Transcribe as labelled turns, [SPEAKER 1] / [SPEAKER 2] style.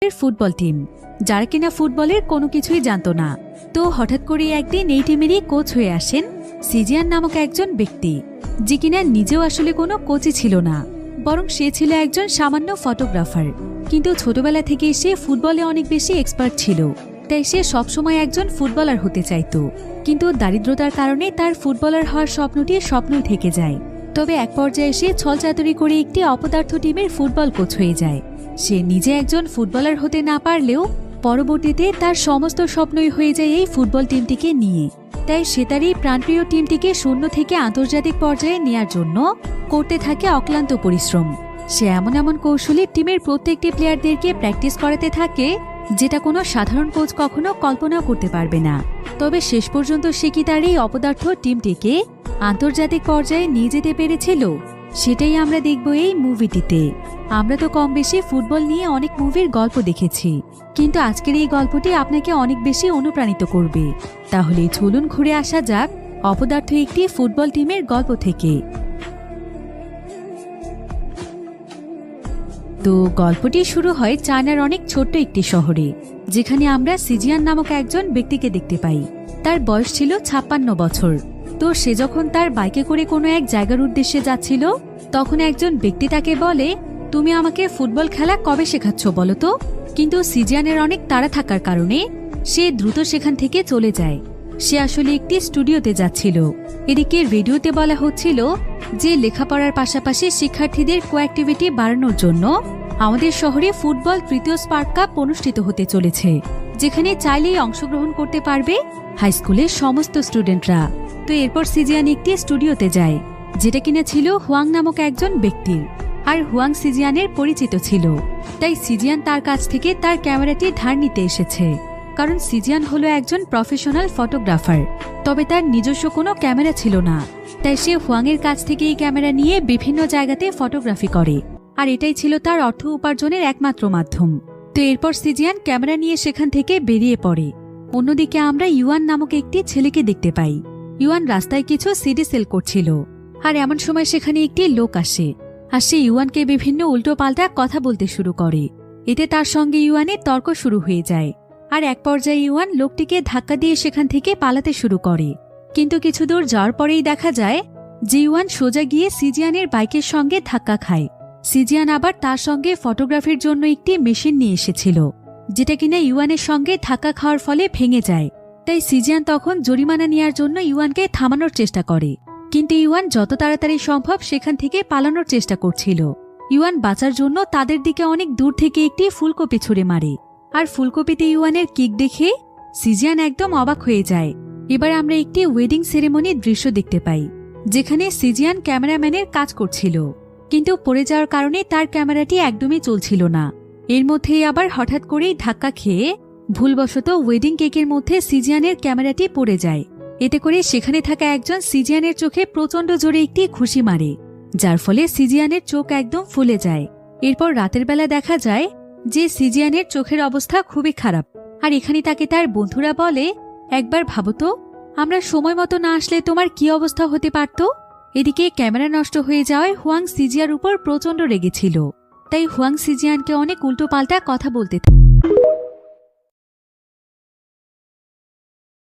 [SPEAKER 1] টিমের football team, যারা কিনা ফুটবলের কোনো কিছুই জানতো না। তো হঠাৎ করে একদিন এই টিমেরই কোচ হয়ে আসেন সিজিয়ান নামক একজন ব্যক্তি, যে কিনা নিজেও আসলে কোনো কোচই ছিল না, বরং সে ছিল একজন সামান্য ফটোগ্রাফার। কিন্তু ছোটবেলা থেকে সে ফুটবলে অনেক বেশি এক্সপার্ট ছিল, তাই সে সবসময় একজন ফুটবলার হতে চাইত। কিন্তু দারিদ্রতার কারণে তার ফুটবলার হওয়ার স্বপ্নটি স্বপ্নই থেকে যায়। তবে এক পর্যায়ে সে ছলচাতুরি করে একটি অপদার্থ টিমের ফুটবল কোচ হয়ে যায়। সে নিজে একজন ফুটবলার হতে না পারলেও পরবর্তীতে তার সমস্ত স্বপ্নই হয়ে যায় এই ফুটবল টিমটিকে নিয়ে। তাই সে তার এই প্রাণপ্রিয় টিমটিকে শূন্য থেকে আন্তর্জাতিক পর্যায়ে নেয়ার জন্য করতে থাকে অক্লান্ত পরিশ্রম। সে এমন এমন কৌশলে টিমের প্রত্যেকটি প্লেয়ারদেরকে প্র্যাকটিস করাতে থাকে, যেটা কোনো সাধারণ কোচ কখনো কল্পনাও করতে পারবে না। তবে শেষ পর্যন্ত সে কি তার এই অপদার্থ টিমটিকে আন্তর্জাতিক পর্যায়ে নিয়ে যেতে পেরেছিল, সেটাই আমরা দেখব এই মুভিটিতে। আমরা তো কম বেশি ফুটবল নিয়ে অনেক মুভির গল্প দেখেছি, কিন্তু আজকের এই গল্পটি আপনাকে অনেক বেশি অনুপ্রাণিত করবে। তাহলে চলুন ঘুরে আসা যাক অপদার্থ একটি ফুটবল টিমের গল্প থেকে। তো গল্পটি শুরু হয় চায়নার অনেক ছোট্ট একটি শহরে, যেখানে আমরা সিজিয়ান নামক একজন ব্যক্তিকে দেখতে পাই। তার বয়স ছিল 56 বছর। তো সে যখন তার বাইকে করে কোনো এক জায়গার উদ্দেশ্যে যাচ্ছিল, তখন একজন ব্যক্তি তাকে বলে, তুমি আমাকে ফুটবল খেলা কবে শেখাচ্ছ বলো তো? কিন্তু সিজিয়ানের অনেক তাড়া থাকার কারণে সে দ্রুত সেখান থেকে চলে যায়। সে আসলে একটি স্টুডিওতে যাচ্ছিল। এদিকে রেডিওতে বলা হচ্ছিল যে লেখাপড়ার পাশাপাশি শিক্ষার্থীদের কোঅ্যাক্টিভিটি বাড়ানোর জন্য আমাদের শহরে ফুটবল তৃতীয় স্পার্ক কাপ অনুষ্ঠিত হতে চলেছে, যেখানে চাইলেই অংশগ্রহণ করতে পারবে হাই স্কুলের সমস্ত স্টুডেন্টরা। তো এরপর সিজিয়ান একটি স্টুডিওতে যায়, যেটা কিনা ছিল হুয়াং নামক একজন ব্যক্তির। আর হুয়াং সিজিয়ানের পরিচিত ছিল, তাই সিজিয়ান তার কাছ থেকে তার ক্যামেরাটি ধার নিতে এসেছে। কারণ সিজিয়ান হলো একজন প্রফেশনাল ফটোগ্রাফার, তবে তার নিজস্ব কোনো ক্যামেরা ছিল না। তাই সে হুয়াংয়ের কাছ থেকে এই ক্যামেরা নিয়ে বিভিন্ন জায়গাতে ফটোগ্রাফি করে, আর এটাই ছিল তার অর্থ উপার্জনের একমাত্র মাধ্যম। তো এরপর সিজিয়ান ক্যামেরা নিয়ে সেখান থেকে বেরিয়ে পড়ে। অন্যদিকে আমরা ইউয়ান নামক একটি ছেলেকে দেখতে পাই। ইউয়ান রাস্তায় কিছু সিডি সেল করছিল, আর এমন সময় সেখানে একটি লোক আসে, আর সে ইউয়ানকে বিভিন্ন উল্টো পাল্টা কথা বলতে শুরু করে। এতে তার সঙ্গে ইউয়ানের তর্ক শুরু হয়ে যায়, আর এক পর্যায়ে ইউয়ান লোকটিকে ধাক্কা দিয়ে সেখান থেকে পালাতে শুরু করে। কিন্তু কিছু দূর যাওয়ার পরেই দেখা যায় যে ইউয়ান সোজা গিয়ে সিজিয়ানের বাইকের সঙ্গে ধাক্কা খায়। সিজিয়ান আবার তার সঙ্গে ফটোগ্রাফির জন্য একটি মেশিন নিয়ে এসেছিল, যেটা কিনা ইউয়ানের সঙ্গে ধাক্কা খাওয়ার ফলে ভেঙে যায়। তাই সিজিয়ান তখন জরিমানা নেওয়ার জন্য ইউয়ানকে থামানোর চেষ্টা করে, কিন্তু ইউয়ান যত তাড়াতাড়ি সম্ভব সেখান থেকে পালানোর চেষ্টা করছিল। ইউয়ান বাঁচার জন্য তাদের দিকে অনেক দূর থেকে একটি ফুলকপি ছুঁড়ে মারে, আর ফুলকপিতে ইউয়ানের কিক দেখে সিজিয়ান একদম অবাক হয়ে যায়। এবার আমরা একটি ওয়েডিং সেরেমনির দৃশ্য দেখতে পাই, যেখানে সিজিয়ান ক্যামেরাম্যানের কাজ করছিল, কিন্তু পড়ে যাওয়ার কারণে তার ক্যামেরাটি একদমই চলছিল না। এর মধ্যেই আবার হঠাৎ করেই ধাক্কা খেয়ে ভুলবশত ওয়েডিং কেকের মধ্যে সিজিয়ানের ক্যামেরাটি পড়ে যায়। এতে করে সেখানে থাকা একজন সিজিয়ানের চোখে প্রচণ্ড জোরে একটি ঘুষি মারে, যার ফলে সিজিয়ানের চোখ একদম ফুলে যায়। এরপর রাতের বেলা দেখা যায় যে সিজিয়ানের চোখের অবস্থা খুবই খারাপ, আর এখানে তাকে তার বন্ধুরা বলে, একবার ভাবো তো, আমরা সময় মতো না আসলে তোমার কি অবস্থা হতে পারত। এদিকে ক্যামেরা নষ্ট হয়ে যাওয়ায় হুয়াং সিজিয়ার উপর প্রচণ্ড রেগেছিল, তাই হুয়াং সিজিয়ানকে অনেক উল্টো পাল্টা কথা বলতে থাকে।